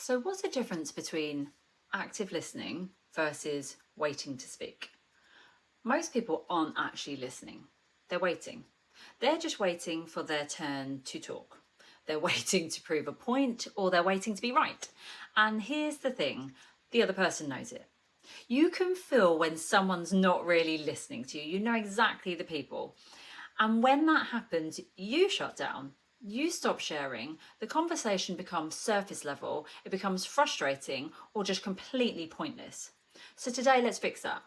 So, what's the difference between active listening versus waiting to speak? Most people aren't actually listening, they're waiting. They're just waiting for their turn to talk. They're waiting to prove a point or they're waiting to be right. And here's the thing, the other person knows it. You can feel when someone's not really listening to you. You know exactly the people. And when that happens, you shut down. You stop sharing, the conversation becomes surface level, it becomes frustrating or just completely pointless. So today, let's fix that.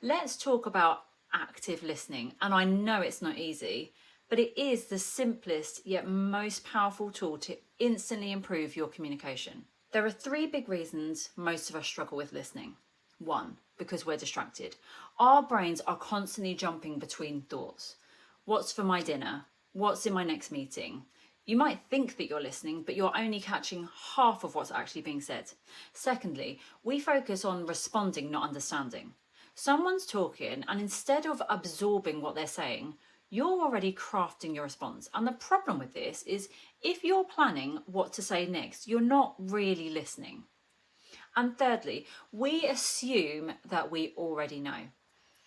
Let's talk about active listening. And I know it's not easy, but it is the simplest yet most powerful tool to instantly improve your communication. There are three big reasons most of us struggle with listening. One, because we're distracted. Our brains are constantly jumping between thoughts. What's for my dinner? What's in my next meeting? You might think that you're listening, but you're only catching half of what's actually being said. Secondly, we focus on responding, not understanding. Someone's talking, and instead of absorbing what they're saying, you're already crafting your response. And the problem with this is if you're planning what to say next, you're not really listening. And thirdly, we assume that we already know.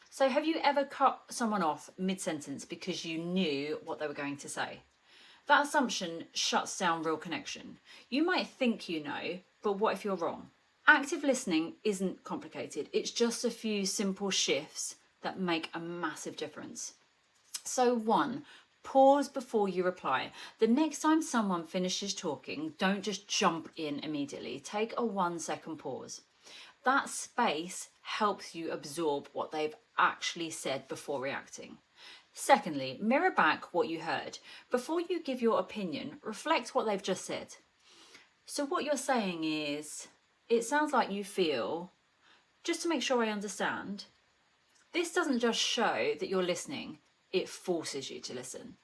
So have you ever cut someone off mid-sentence because you knew what they were going to say? That assumption shuts down real connection. You might think you know, but what if you're wrong? Active listening isn't complicated. It's just a few simple shifts that make a massive difference. So one, pause before you reply. The next time someone finishes talking, don't just jump in immediately. Take a 1 second pause. That space helps you absorb what they've actually said before reacting. Secondly, mirror back what you heard. Before you give your opinion, reflect what they've just said. So what you're saying is, it sounds like you feel, just to make sure I understand. This doesn't just show that you're listening, it forces you to listen.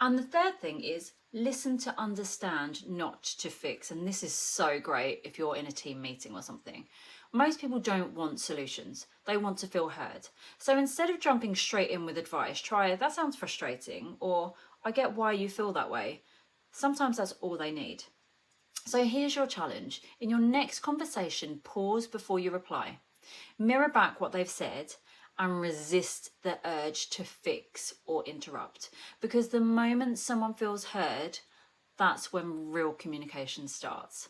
And the third thing is listen to understand, not to fix. And this is so great if you're in a team meeting or something. Most people don't want solutions. They want to feel heard. So instead of jumping straight in with advice, try, that sounds frustrating, or I get why you feel that way. Sometimes that's all they need. So here's your challenge. In your next conversation, pause before you reply. Mirror back what they've said and resist the urge to fix or interrupt. Because the moment someone feels heard, that's when real communication starts.